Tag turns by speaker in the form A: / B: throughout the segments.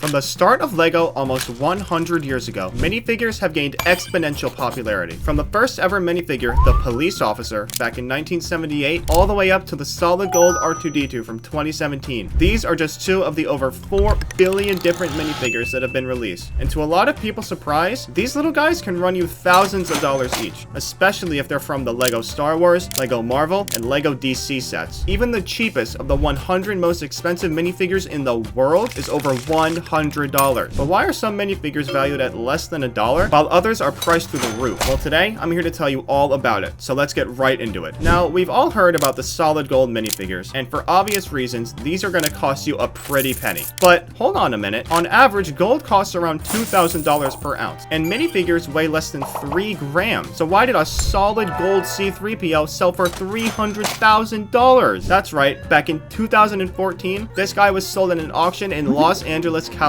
A: From the start of LEGO almost 100 years ago, minifigures have gained exponential popularity. From the first ever minifigure, the police officer, back in 1978, all the way up to the solid gold R2-D2 from 2017. These are just two of the over 4 billion different minifigures that have been released. And to a lot of people's surprise, these little guys can run you thousands of dollars each, especially if they're from the LEGO Star Wars, LEGO Marvel, and LEGO DC sets. Even the cheapest of the 100 most expensive minifigures in the world is over $100. But why are some minifigures valued at less than $1 while others are priced through the roof? Well, today I'm here to tell you all about it, so let's get right into it. Now, we've all heard about the solid gold minifigures, and for obvious reasons, these are going to cost you a pretty penny. But hold on a minute, on average, gold costs around $2,000 per ounce, and minifigures weigh less than 3 grams. So why did a solid gold C-3PO sell for $300,000? That's right, back in 2014, this guy was sold in an auction in Los Angeles, California.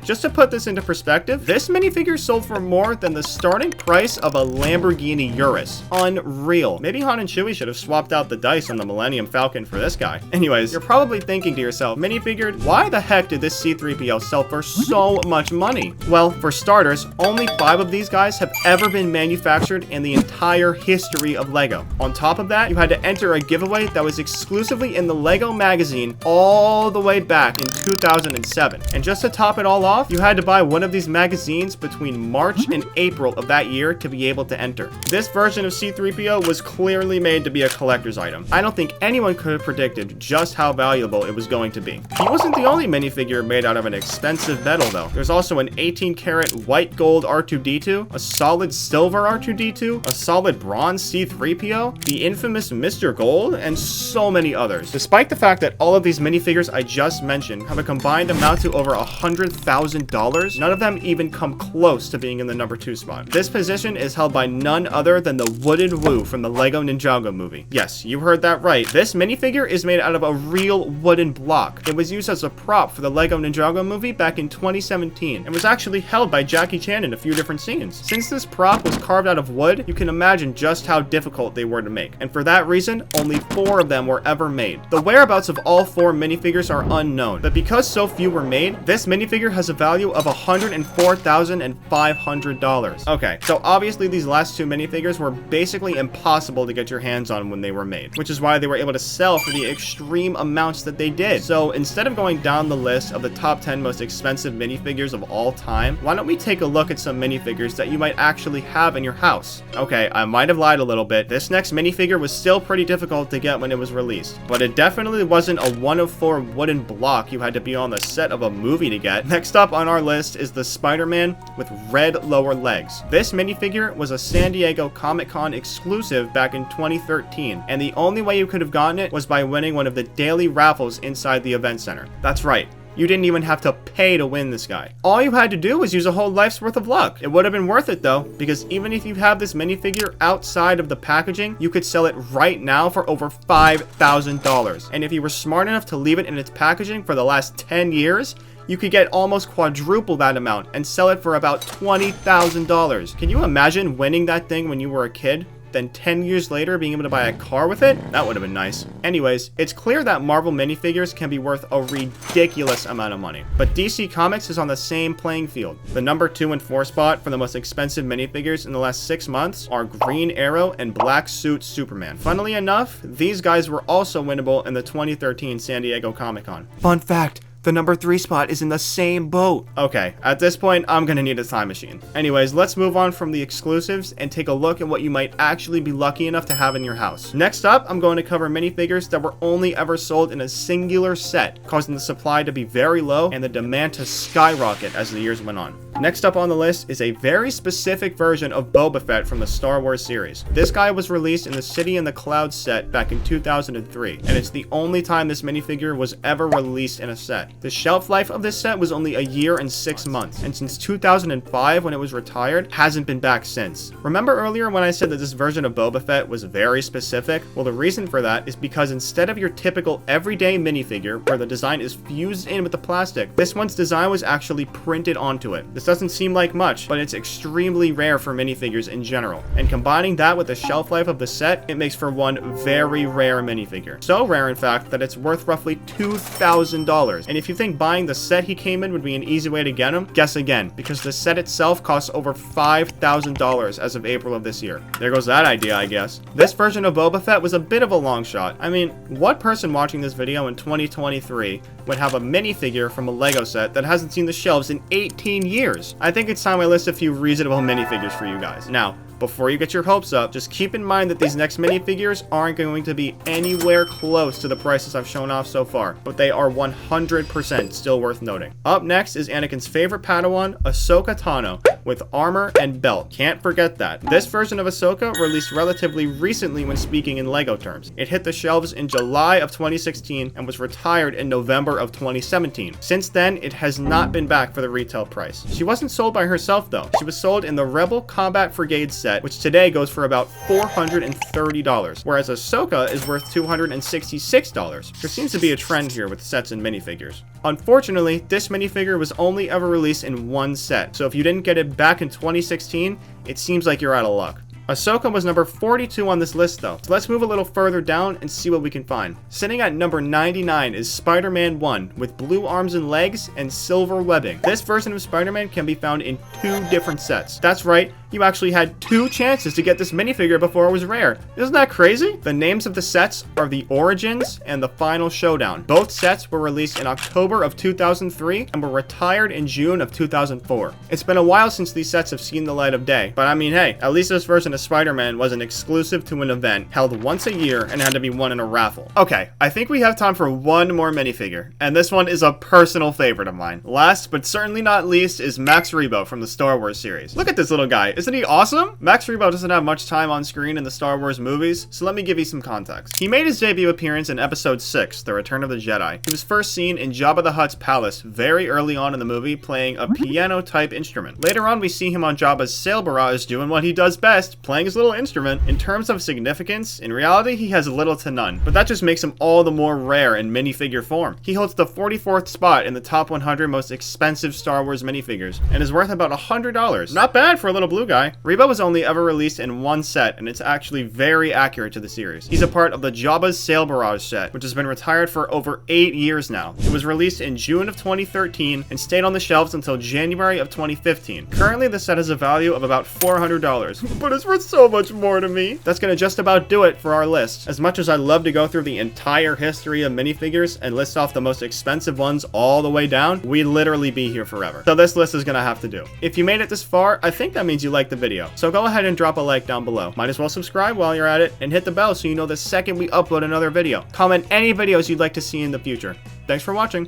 A: Just to put this into perspective, this minifigure sold for more than the starting price of a Lamborghini Urus. Unreal. Maybe Han and Chewie should have swapped out the dice on the Millennium Falcon for this guy. Anyways, you're probably thinking to yourself, Minifigured, why the heck did this C-3PO sell for so much money? Well, for starters, only 5 of these guys have ever been manufactured in the entire history of LEGO. On top of that, you had to enter a giveaway that was exclusively in the LEGO magazine all the way back in 2007. And just to top it all off, you had to buy one of these magazines between March and April of that year to be able to enter. This version of C-3PO was clearly made to be a collector's item. I don't think anyone could have predicted just how valuable it was going to be. He wasn't the only minifigure made out of an expensive metal though. There's also an 18-karat white gold R2-D2, a solid silver R2-D2, a solid bronze C-3PO, the infamous Mr. Gold, and so many others. Despite the fact that all of these minifigures I just mentioned have a combined amount to over $100,000, none of them even come close to being in the number 2 spot. This position is held by none other than the wooden Woo from the LEGO Ninjago movie. Yes, you heard that right. This minifigure is made out of a real wooden block. It was used as a prop for the LEGO Ninjago movie back in 2017 and was actually held by Jackie Chan in a few different scenes. Since this prop was carved out of wood, you can imagine just how difficult they were to make. And for that reason, only 4 of them were ever made. The whereabouts of all 4 minifigures are unknown, but because so few were made, this minifigure has a value of $104,500. Okay, so obviously these last 2 minifigures were basically impossible to get your hands on when they were made, which is why they were able to sell for the extreme amounts that they did. So instead of going down the list of the top 10 most expensive minifigures of all time, why don't we take a look at some minifigures that you might actually have in your house? Okay, I might have lied a little bit. This next minifigure was still pretty difficult to get when it was released, but it definitely wasn't a 1 of 4 wooden block you had to be on the set of a movie to get. Next up on our list is the Spider-Man with red lower legs. This minifigure was a San Diego Comic-Con exclusive back in 2013, and the only way you could have gotten it was by winning one of the daily raffles inside the event center. That's right. You didn't even have to pay to win this guy. All you had to do was use a whole life's worth of luck. It would have been worth it though, because even if you have this minifigure outside of the packaging, you could sell it right now for over $5,000. And if you were smart enough to leave it in its packaging for the last 10 years, you could get almost quadruple that amount and sell it for about $20,000. Can you imagine winning that thing when you were a kid? Then 10 years later being able to buy a car with it? That would have been nice. Anyways, it's clear that Marvel minifigures can be worth a ridiculous amount of money, but DC Comics is on the same playing field. The number 2 and 4 spot for the most expensive minifigures in the last 6 months are Green Arrow and Black Suit Superman. Funnily enough, these guys were also winnable in the 2013 San Diego Comic-Con. Fun fact, the number 3 spot is in the same boat. Okay, at this point, I'm gonna need a time machine. Anyways, let's move on from the exclusives and take a look at what you might actually be lucky enough to have in your house. Next up, I'm going to cover minifigures that were only ever sold in a singular set, causing the supply to be very low and the demand to skyrocket as the years went on. Next up on the list is a very specific version of Boba Fett from the Star Wars series. This guy was released in the City in the Clouds set back in 2003, and it's the only time this minifigure was ever released in a set. The shelf life of this set was only a year and 6 months, and since 2005 when it was retired, hasn't been back since. Remember earlier when I said that this version of Boba Fett was very specific? Well, the reason for that is because instead of your typical everyday minifigure where the design is fused in with the plastic, this one's design was actually printed onto it. This doesn't seem like much, but it's extremely rare for minifigures in general. And combining that with the shelf life of the set, it makes for one very rare minifigure. So rare, in fact, that it's worth roughly $2,000. And if you think buying the set he came in would be an easy way to get him, guess again, because the set itself costs over $5,000 as of April of this year. There goes that idea, I guess. This version of Boba Fett was a bit of a long shot. I mean, what person watching this video in 2023 would have a minifigure from a Lego set that hasn't seen the shelves in 18 years? I think it's time I list a few reasonable minifigures for you guys. Now, before you get your hopes up, just keep in mind that these next minifigures aren't going to be anywhere close to the prices I've shown off so far, but they are 100% still worth noting. Up next is Anakin's favorite Padawan, Ahsoka Tano, with armor and belt. Can't forget that. This version of Ahsoka released relatively recently when speaking in Lego terms. It hit the shelves in July of 2016 and was retired in November of 2017. Since then, it has not been back for the retail price. She wasn't sold by herself though. She was sold in the Rebel Combat Brigade set, which today goes for about $430, whereas Ahsoka is worth $266. There seems to be a trend here with sets and minifigures. Unfortunately, this minifigure was only ever released in one set, so if you didn't get it back in 2016, it seems like you're out of luck. Ahsoka was number 42 on this list though, so let's move a little further down and see what we can find. Sitting at number 99 is Spider-Man 1 with blue arms and legs and silver webbing. This version of Spider-Man can be found in 2 different sets. That's right, you actually had 2 chances to get this minifigure before it was rare. Isn't that crazy? The names of the sets are the Origins and the Final Showdown. Both sets were released in October of 2003 and were retired in June of 2004. It's been a while since these sets have seen the light of day, but I mean, hey, at least this version of Spider-Man was an exclusive to an event held once a year and had to be won in a raffle. Okay, I think we have time for one more minifigure, and this one is a personal favorite of mine. Last, but certainly not least, is Max Rebo from the Star Wars series. Look at this little guy. Isn't he awesome? Max Rebo doesn't have much time on screen in the Star Wars movies, so let me give you some context. He made his debut appearance in Episode 6, The Return of the Jedi. He was first seen in Jabba the Hutt's palace very early on in the movie, playing a piano-type instrument. Later on, we see him on Jabba's sail barrage doing what he does best, playing his little instrument. In terms of significance, in reality, he has little to none, but that just makes him all the more rare in minifigure form. He holds the 44th spot in the top 100 most expensive Star Wars minifigures, and is worth about $100. Not bad for a little blue guy. Rebo was only ever released in one set, and it's actually very accurate to the series. He's a part of the Jabba's Sail Barrage set, which has been retired for over 8 years now. It was released in June of 2013 and stayed on the shelves until January of 2015. Currently, the set has a value of about $400, but it's worth so much more to me. That's gonna just about do it for our list. As much as I'd love to go through the entire history of minifigures and list off the most expensive ones all the way down, we'd literally be here forever. So this list is gonna have to do. If you made it this far, I think that means you liked the video. So go ahead and drop a like down below. Might as well subscribe while you're at it and hit the bell so you know the second we upload another video. Comment any videos you'd like to see in the future. Thanks for watching.